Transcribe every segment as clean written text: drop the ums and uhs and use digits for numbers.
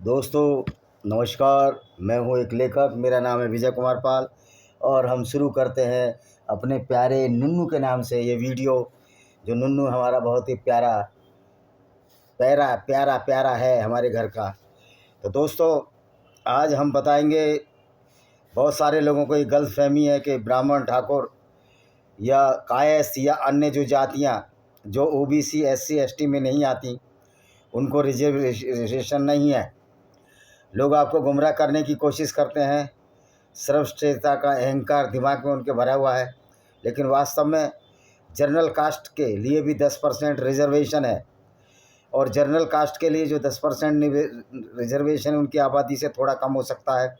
दोस्तों नमस्कार। मैं हूं एक लेखक, मेरा नाम है विजय कुमार पाल और हम शुरू करते हैं अपने प्यारे नुन्नू के नाम से ये वीडियो। जो नुन्नू हमारा बहुत ही प्यारा प्यारा प्यारा प्यारा है हमारे घर का। तो दोस्तों आज हम बताएंगे, बहुत सारे लोगों को ये गलतफहमी है कि ब्राह्मण, ठाकुर या कायस्थ या अन्य जो जातियाँ जो ओबीसी, एससी, एसटी में नहीं आती उनको रिजर्वेशन नहीं है। लोग आपको गुमराह करने की कोशिश करते हैं। सर्वश्रेष्ठता का अहंकार दिमाग में उनके भरा हुआ है, लेकिन वास्तव में जनरल कास्ट के लिए भी 10% रिजर्वेशन है। और जनरल कास्ट के लिए जो 10% रिजर्वेशन है उनकी आबादी से थोड़ा कम हो सकता है,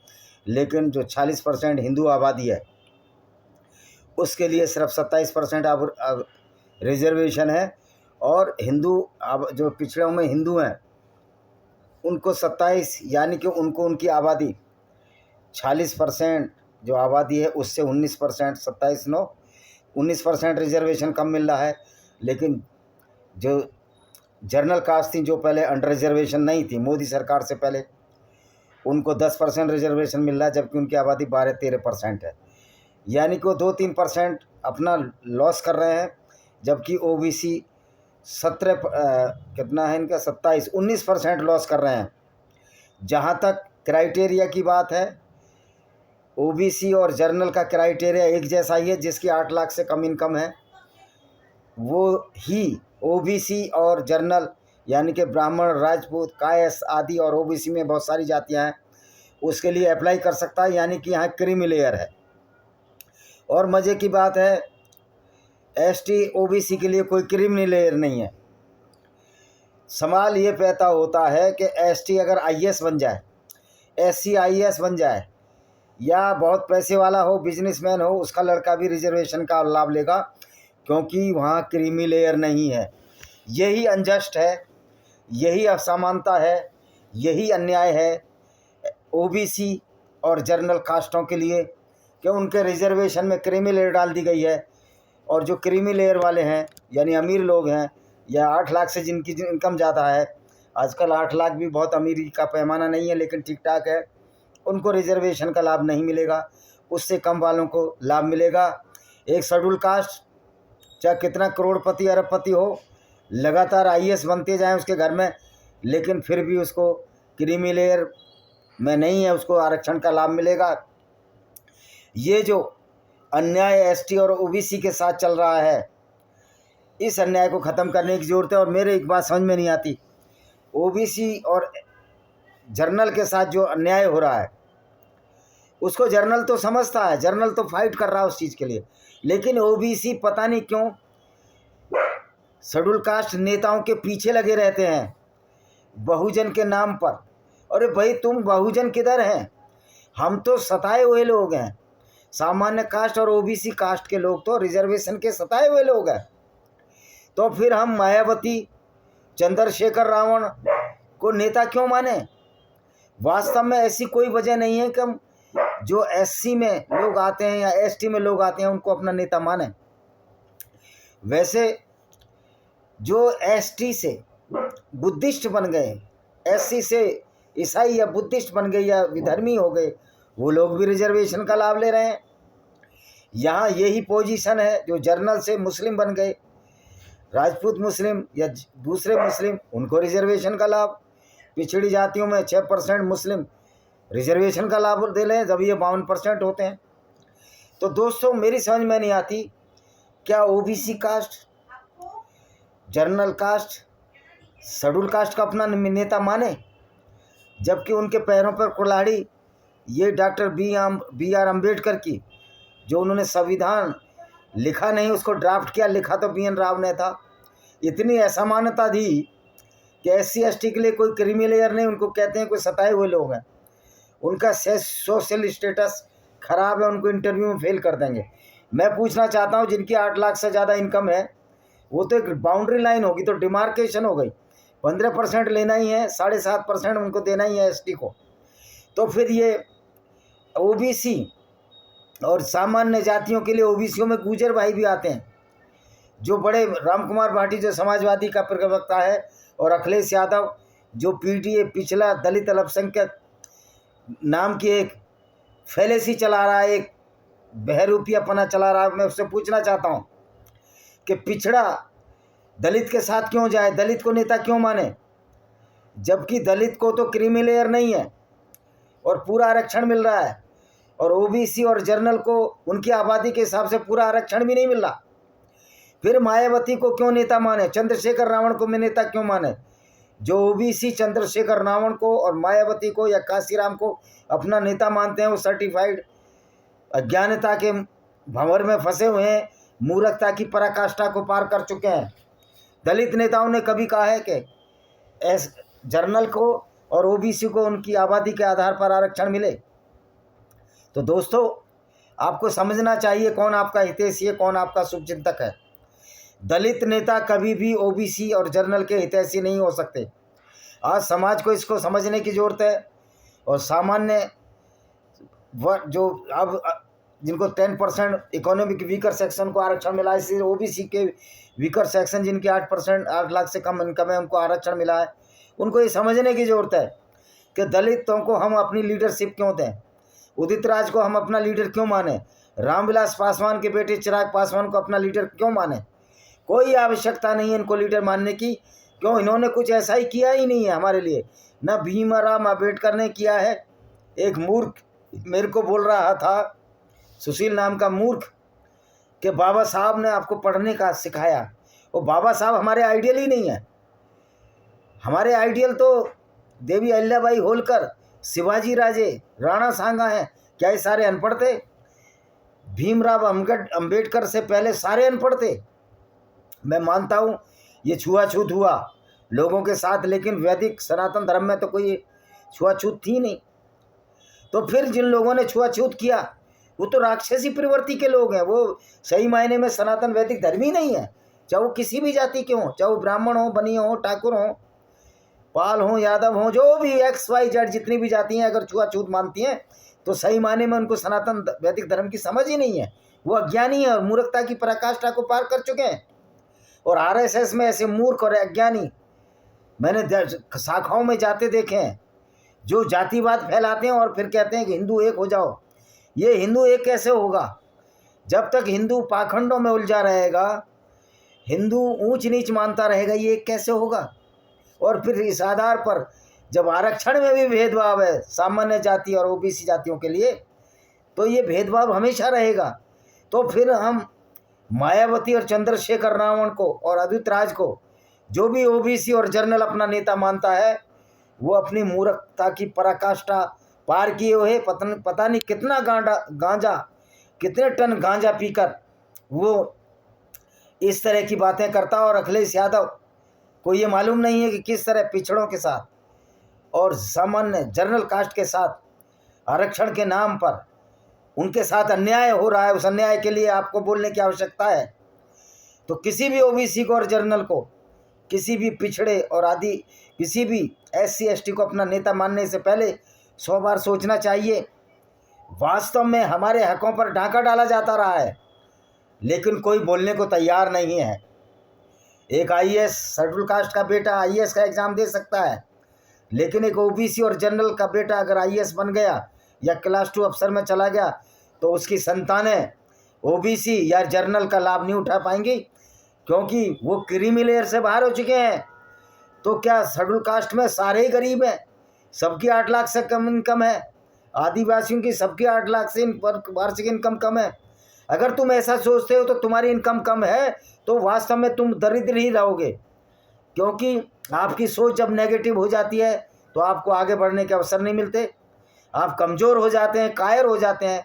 लेकिन जो 40% हिंदू आबादी है उसके लिए सिर्फ 27% अब रिजर्वेशन है। और हिंदू जो पिछड़ों में हिंदू हैं उनको 27, यानी कि उनको उनकी आबादी 40% जो आबादी है उससे 19%, 19% रिजर्वेशन कम मिल रहा है। लेकिन जो जनरल कास्ट थी, जो पहले अंडर रिजर्वेशन नहीं थी मोदी सरकार से पहले, उनको 10% रिजर्वेशन मिल रहा है, जबकि उनकी आबादी 12-13% है। यानी कि वो 2-3% अपना लॉस कर रहे हैं, जबकि ओबीसी 17 कितना है इनका 19% लॉस कर रहे हैं। जहाँ तक क्राइटेरिया की बात है, ओबीसी और जनरल का क्राइटेरिया एक जैसा ही है। जिसकी 8 लाख से कम इनकम है वो ही ओबीसी और जनरल, यानी कि ब्राह्मण, राजपूत, कायस्थ आदि, और ओबीसी में बहुत सारी जातियाँ हैं, उसके लिए अप्लाई कर सकता है। यानी कि यहाँ क्रीमी लेयर है। और मज़े की बात है, एसटी ओबीसी के लिए कोई क्रीमी लेयर नहीं है। सवाल ये पैदा होता है कि एसटी अगर आईएएस बन जाए, एससी आईएएस बन जाए, या बहुत पैसे वाला हो, बिजनेसमैन हो, उसका लड़का भी रिजर्वेशन का लाभ लेगा, क्योंकि वहाँ क्रीमी लेयर नहीं है। यही अनजस्ट है, यही असमानता है, यही अन्याय है ओबीसी और जनरल कास्टों के लिए, कि उनके रिजर्वेशन में क्रीमी लेयर डाल दी गई है। और जो क्रीमी लेयर वाले हैं, यानी अमीर लोग हैं, या 8 लाख से जिनकी इनकम ज़्यादा है, आजकल 8 लाख भी बहुत अमीरी का पैमाना नहीं है, लेकिन ठीक ठाक है, उनको रिजर्वेशन का लाभ नहीं मिलेगा। उससे कम वालों को लाभ मिलेगा। एक शेड्यूल कास्ट चाहे कितना करोड़पति अरबपति हो, लगातार आईएएस बनते जाएं उसके घर में, लेकिन फिर भी उसको क्रीमी लेयर में नहीं है, उसको आरक्षण का लाभ मिलेगा। ये जो अन्याय एसटी और ओबीसी के साथ चल रहा है, इस अन्याय को ख़त्म करने की ज़रूरत है। और मेरे एक बात समझ में नहीं आती, ओबीसी और जर्नल के साथ जो अन्याय हो रहा है उसको जर्नल तो समझता है, जर्नल तो फाइट कर रहा है उस चीज़ के लिए, लेकिन ओबीसी पता नहीं क्यों शेड्यूल कास्ट नेताओं के पीछे लगे रहते हैं बहुजन के नाम पर। अरे भाई, तुम बहुजन किधर हैं? हम तो सताए हुए लोग हैं। सामान्य कास्ट और ओबीसी कास्ट के लोग तो रिजर्वेशन के सताए हुए लोग हैं। तो फिर हम मायावती, चंद्रशेखर रावण को नेता क्यों माने? वास्तव में ऐसी कोई वजह नहीं है कि हम जो एससी में लोग आते हैं या एसटी में लोग आते हैं उनको अपना नेता माने। वैसे जो एसटी से बुद्धिस्ट बन गए, एससी से ईसाई या बुद्धिस्ट बन गए या विधर्मी हो गए, वो लोग भी रिजर्वेशन का लाभ ले रहे हैं। यहाँ यही पोजीशन है, जो जर्नल से मुस्लिम बन गए, राजपूत मुस्लिम या दूसरे मुस्लिम, उनको रिजर्वेशन का लाभ। पिछड़ी जातियों में 6% मुस्लिम रिजर्वेशन का लाभ दे रहे हैं, जब ये 52% होते हैं। तो दोस्तों मेरी समझ में नहीं आती, क्या OBC caste, general caste, schedule caste का अपना नेता माने, जबकि उनके पैरों पर कुल्हाड़ी ये डॉक्टर बी आर अम्बेडकर की, जो उन्होंने संविधान लिखा नहीं, उसको ड्राफ्ट किया, लिखा तो बी एन राव ने था। इतनी असमानता दी कि एससी एसटी के लिए कोई क्रीमी लेयर नहीं, उनको कहते हैं कोई सताए हुए लोग हैं, उनका सोशल स्टेटस खराब है, उनको इंटरव्यू में फेल कर देंगे। मैं पूछना चाहता हूं, जिनकी 8 लाख से ज़्यादा इनकम है, वो तो एक बाउंड्री लाइन होगी, तो डिमार्केशन हो गई, 15% लेना ही है, 7.5% उनको देना ही है एसटी को। तो फिर ये ओबीसी और सामान्य जातियों के लिए, ओबीसीयों में गुजर भाई भी आते हैं, जो बड़े राम कुमार भाटी जो समाजवादी का प्रवक्ता है, और अखिलेश यादव जो पीटीए पिछला दलित अल्पसंख्यक नाम की एक फैलेसी चला रहा है, एक बहरूपियापना चला रहा है, मैं उससे पूछना चाहता हूँ कि पिछड़ा दलित के साथ क्यों जाए, दलित को नेता क्यों माने, जबकि दलित को तो क्रीमी लेयर नहीं है और पूरा आरक्षण मिल रहा है, और ओबीसी और जर्नल को उनकी आबादी के हिसाब से पूरा आरक्षण भी नहीं मिल रहा। फिर मायावती को क्यों नेता माने, चंद्रशेखर रावण को मैं नेता क्यों माने? जो ओबीसी चंद्रशेखर रावण को और मायावती को या काशीराम को अपना नेता मानते हैं, वो सर्टिफाइड अज्ञानता के भंवर में फंसे हुए हैं, मूर्खता की पराकाष्ठा को पार कर चुके हैं। दलित नेताओं ने कभी कहा है कि जर्नल को और ओबीसी को उनकी आबादी के आधार पर आरक्षण मिले? तो दोस्तों, आपको समझना चाहिए कौन आपका हितैषी है, कौन आपका शुभचिंतक है। दलित नेता कभी भी ओबीसी और जर्नल के हितैषी नहीं हो सकते। आज समाज को इसको समझने की ज़रूरत है, और सामान्य जो अब जिनको 10% इकोनॉमिक वीकर सेक्शन को आरक्षण मिला है, इसलिए ओबीसी के वीकर सेक्शन जिनकी 8% 8 लाख से कम इनकम है, उनको आरक्षण मिला है। उनको ये समझने की ज़रूरत है कि दलितों को हम अपनी लीडरशिप क्यों दें, उदित राज को हम अपना लीडर क्यों माने, रामविलास पासवान के बेटे चिराग पासवान को अपना लीडर क्यों माने। कोई आवश्यकता नहीं है इनको लीडर मानने की। क्यों? इन्होंने कुछ ऐसा ही किया ही नहीं है हमारे लिए, न भीमराव अम्बेडकर ने किया है। एक मूर्ख मेरे को बोल रहा था, सुशील नाम का मूर्ख, कि बाबा साहब ने आपको पढ़ने का सिखाया। वो बाबा साहब हमारे आइडियल ही नहीं है। हमारे आइडियल तो देवी अहिल्याबाई होलकर, शिवाजी राजे, राणा सांगा हैं। क्या ये सारे अनपढ़ थे? भीमराव अम्बेडकर से पहले सारे अनपढ़ थे। मैं मानता हूँ ये छुआछूत हुआ लोगों के साथ, लेकिन वैदिक सनातन धर्म में तो कोई छुआछूत थी नहीं। तो फिर जिन लोगों ने छुआछूत किया वो तो राक्षसी प्रवृत्ति के लोग हैं। वो सही मायने में सनातन वैदिक धर्म ही नहीं है, चाहे वो किसी भी जाति के हों, चाहे वो ब्राह्मण हो, बनिया हो, ठाकुर हो, पाल हो, यादव हो, जो भी XYZ जितनी भी जाति हैं, अगर छुआछूत मानती हैं तो सही मायने में उनको सनातन वैदिक धर्म की समझ ही नहीं है। वो अज्ञानी है और मूर्खता की पराकाष्ठा को पार कर चुके हैं। और RSS में ऐसे मूर्ख और अज्ञानी मैंने शाखाओं में जाते देखे हैं, जो जातिवाद फैलाते हैं और फिर कहते हैं कि हिंदू एक हो जाओ। ये हिंदू एक कैसे होगा? जब तक हिंदू पाखंडों में उलझा रहेगा, हिंदू ऊंच नीच मानता रहेगा, ये एक कैसे होगा? और फिर इस आधार पर जब आरक्षण में भी भेदभाव है सामान्य जाति और ओबीसी जातियों के लिए, तो ये भेदभाव हमेशा रहेगा। तो फिर हम मायावती और चंद्रशेखर रावण को और अद्वित राज को, जो भी ओबीसी और जर्नल अपना नेता मानता है, वो अपनी मूर्खता की पराकाष्ठा पार किए हुए पता नहीं कितना गांजा कितने टन गांजा पीकर वो इस तरह की बातें करता। और अखिलेश यादव को ये मालूम नहीं है कि किस तरह पिछड़ों के साथ और सामान्य जर्नल कास्ट के साथ आरक्षण के नाम पर उनके साथ अन्याय हो रहा है। उस अन्याय के लिए आपको बोलने की आवश्यकता है। तो किसी भी ओबीसी को और जर्नल को, किसी भी पिछड़े और आदि किसी भी SC ST को अपना नेता मानने से पहले 100 बार सोचना चाहिए। वास्तव में हमारे हकों पर डाका डाला जाता रहा है, लेकिन कोई बोलने को तैयार नहीं है। एक IAS शेड्यूल कास्ट का बेटा IAS का एग्ज़ाम दे सकता है, लेकिन एक ओबीसी और जनरल का बेटा अगर IAS बन गया या क्लास 2 अफसर में चला गया तो उसकी संतानें ओबीसी या जर्नल का लाभ नहीं उठा पाएंगी, क्योंकि वो क्रीमी लेयर से बाहर हो चुके हैं। तो क्या शेड्यूल कास्ट में सारे ही गरीब हैं? सबकी 8 लाख से कम इनकम है। आदिवासियों की सबकी 8 लाख से वार्षिक इनकम कम है। अगर तुम ऐसा सोचते हो तो तुम्हारी इनकम कम है तो वास्तव में तुम दरिद्र ही रहोगे, क्योंकि आपकी सोच जब नेगेटिव हो जाती है तो आपको आगे बढ़ने के अवसर नहीं मिलते। आप कमज़ोर हो जाते हैं, कायर हो जाते हैं,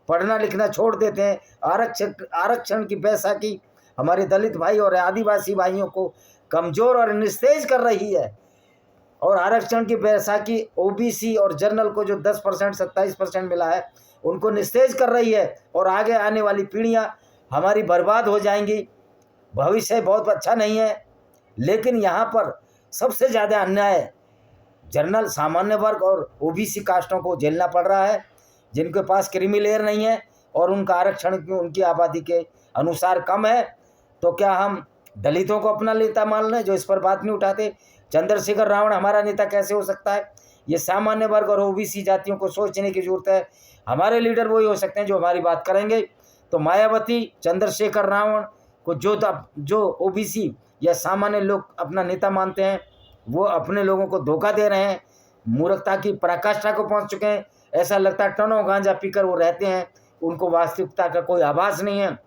पढ़ना लिखना छोड़ देते हैं। आरक्षण की बैसाखी हमारे दलित भाई और आदिवासी भाइयों को कमज़ोर और निस्तेज कर रही है। और आरक्षण की बैसाखी ओबीसी और जर्नल को जो 10% 27% मिला है उनको निस्तेज कर रही है, और आगे आने वाली पीढ़ियां हमारी बर्बाद हो जाएंगी। भविष्य बहुत अच्छा नहीं है। लेकिन यहाँ पर सबसे ज़्यादा अन्याय जर्नल सामान्य वर्ग और ओबीसी कास्टों को झेलना पड़ रहा है, जिनके पास क्रीमी लेयर नहीं है और उनका आरक्षण उनकी आबादी के अनुसार कम है। तो क्या हम दलितों को अपना नेता मान लें जो इस पर बात नहीं उठाते? चंद्रशेखर रावण हमारा नेता कैसे हो सकता है? ये सामान्य वर्ग और ओबीसी जातियों को सोचने की जरूरत है। हमारे लीडर वही हो सकते हैं जो हमारी बात करेंगे। तो मायावती, चंद्रशेखर रावण को जो ओबीसी या सामान्य लोग अपना नेता मानते हैं, वो अपने लोगों को धोखा दे रहे हैं, मूर्खता की पराकाष्ठा को पहुंच चुके हैं। ऐसा लगता है टनों गांजा पीकर वो रहते हैं, उनको वास्तविकता का कोई आभास नहीं है,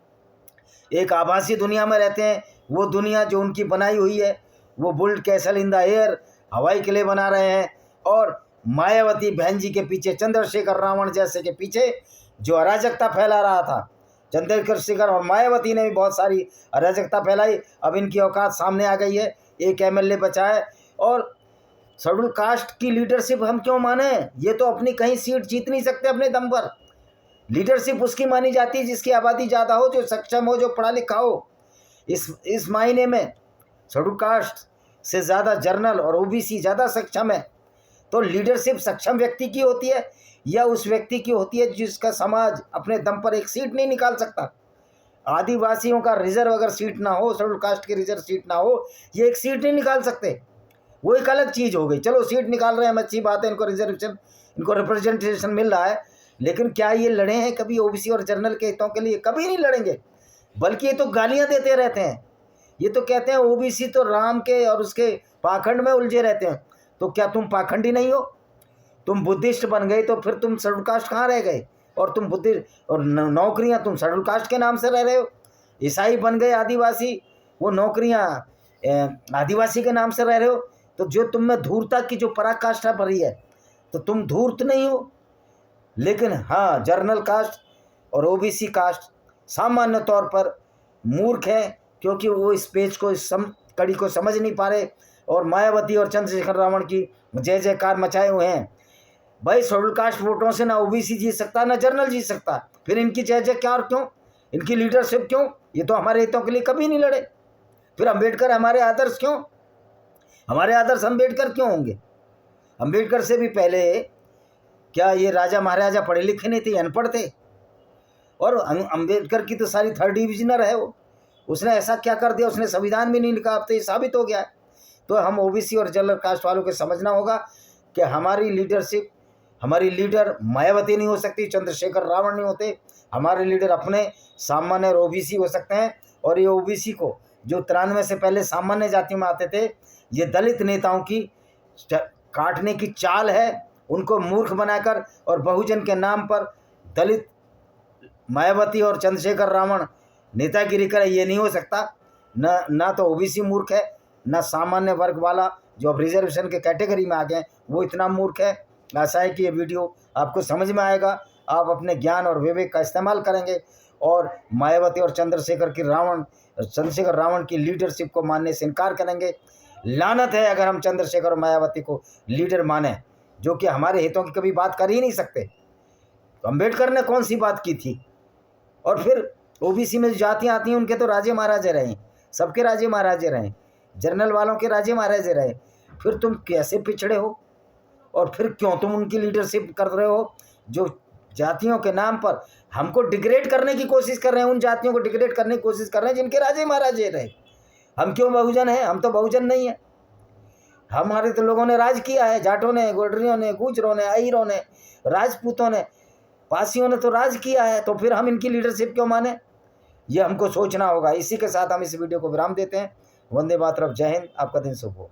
एक आभासी दुनिया में रहते हैं। वो दुनिया जो उनकी बनाई हुई है, वो built castle in the air हवाई किले बना रहे हैं। और मायावती बहन जी के पीछे, चंद्रशेखर रावण जैसे के पीछे जो अराजकता फैला रहा था, चंद्रशेखर और मायावती ने भी बहुत सारी अराजकता फैलाई। अब इनकी औकात सामने आ गई है, एक एमएलए बचा है। और शेड्यूल कास्ट की लीडरशिप हम क्यों माने? ये तो अपनी कहीं सीट जीत नहीं सकते अपने दम पर। लीडरशिप उसकी मानी जाती है जिसकी आबादी ज़्यादा हो, जो सक्षम हो, जो पढ़ा लिखा हो। इस मायने में शेड्यूल कास्ट से ज़्यादा जर्नल और ओबीसी ज़्यादा सक्षम है। तो लीडरशिप सक्षम व्यक्ति की होती है या उस व्यक्ति की होती है जिसका समाज अपने दम पर एक सीट नहीं निकाल सकता? आदिवासियों का रिजर्व अगर सीट ना हो, शेड्यूल कास्ट की रिजर्व सीट ना हो, ये एक सीट नहीं निकाल सकते। वो एक अलग चीज़ हो गई। चलो सीट निकाल रहे हैं, अच्छी बात है, इनको रिजर्वेशन, इनको रिप्रेजेंटेशन मिल रहा है, लेकिन क्या ये लड़े हैं कभी ओबीसी और जर्नल के हितों के लिए? कभी नहीं लड़ेंगे। बल्कि ये तो गालियां देते रहते हैं। ये तो कहते हैं ओबीसी तो राम के और उसके पाखंड में उलझे रहते हैं। तो क्या तुम पाखंडी नहीं हो? तुम बुद्धिस्ट बन गए तो फिर तुम शेड्यूल कास्ट कहाँ रह गए? और तुम बुद्धिस्ट और नौकरियाँ तुम शेड्यूल कास्ट के नाम से रह रहे हो। ईसाई बन गए आदिवासी, वो नौकरियाँ आदिवासी के नाम से रह रहे हो। तो जो तुम में धूर्तता की जो पराकाष्ठा भरी है, तो तुम धूर्त नहीं हो। लेकिन हाँ, जर्नल कास्ट और ओबीसी कास्ट सामान्य तौर पर मूर्ख है, क्योंकि वो इस पेज को, इस कड़ी को समझ नहीं पा रहे। और मायावती और चंद्रशेखर रावण की जय जयकार मचाए हुए हैं। भाई शेड्यूल कास्ट वोटों से ना ओबीसी जीत सकता ना जर्नल जीत सकता, फिर इनकी जय जयकार क्यों? इनकी लीडरशिप क्यों? ये तो हमारे हितों के लिए कभी नहीं लड़े। फिर अम्बेडकर हमारे आदर्श क्यों? हमारे आदर्श अम्बेडकर क्यों होंगे? अम्बेडकर से भी पहले क्या ये राजा महाराजा पढ़े लिखे नहीं थे, अनपढ़ थे? और अम्बेडकर की तो सारी थर्ड डिविजनर है वो। उसने ऐसा क्या कर दिया, उसने संविधान भी नहीं लिखा। अब तो ये साबित हो गया है। तो हम ओबीसी और जनरल कास्ट वालों को समझना होगा कि हमारी लीडरशिप, हमारी लीडर मायावती नहीं हो सकती, चंद्रशेखर रावण नहीं होते। हमारे लीडर अपने सामान्य और ओबीसी हो सकते हैं। और ये ओबीसी को जो 93 से पहले सामान्य जाति में आते थे, ये दलित नेताओं की काटने की चाल है, उनको मूर्ख बनाकर। और बहुजन के नाम पर दलित मायावती और चंद्रशेखर रावण नेतागिरी करे, ये नहीं हो सकता। ना तो ओबीसी मूर्ख है, ना सामान्य वर्ग वाला जो अब रिजर्वेशन के कैटेगरी में आ गए वो इतना मूर्ख है। आशा है कि ये वीडियो आपको समझ में आएगा, आप अपने ज्ञान और विवेक का इस्तेमाल करेंगे और मायावती और चंद्रशेखर रावण की लीडरशिप को मानने से इनकार करेंगे। लानत है अगर हम चंद्रशेखर और मायावती को लीडर माने, जो कि हमारे हितों की कभी बात कर ही नहीं सकते। तो अम्बेडकर ने कौन सी बात की थी? और फिर ओबीसी में जो जातियाँ आती हैं उनके तो राजे महाराजे रहे, सबके राजे महाराजे रहे, जर्नल वालों के राजे महाराजे रहे। फिर तुम कैसे पिछड़े हो? और फिर क्यों तुम उनकी लीडरशिप कर रहे हो? जो जातियों के नाम पर हमको डिग्रेड करने की कोशिश कर रहे हैं, उन जातियों को डिग्रेड करने की कोशिश कर रहे हैं जिनके राजे महाराजे रहे। हम क्यों बहुजन हैं? हम तो बहुजन नहीं है। हमारे तो लोगों ने राज किया है, जाटों ने, गोल्डरियों ने, गुजरों ने, अहीरों ने, राजपूतों ने, पासियों ने तो राज किया है। तो फिर हम इनकी लीडरशिप क्यों माने? ये हमको सोचना होगा। इसी के साथ हम इस वीडियो को विराम देते हैं। वंदे मातरम, जय हिंद, आपका दिन शुभ हो।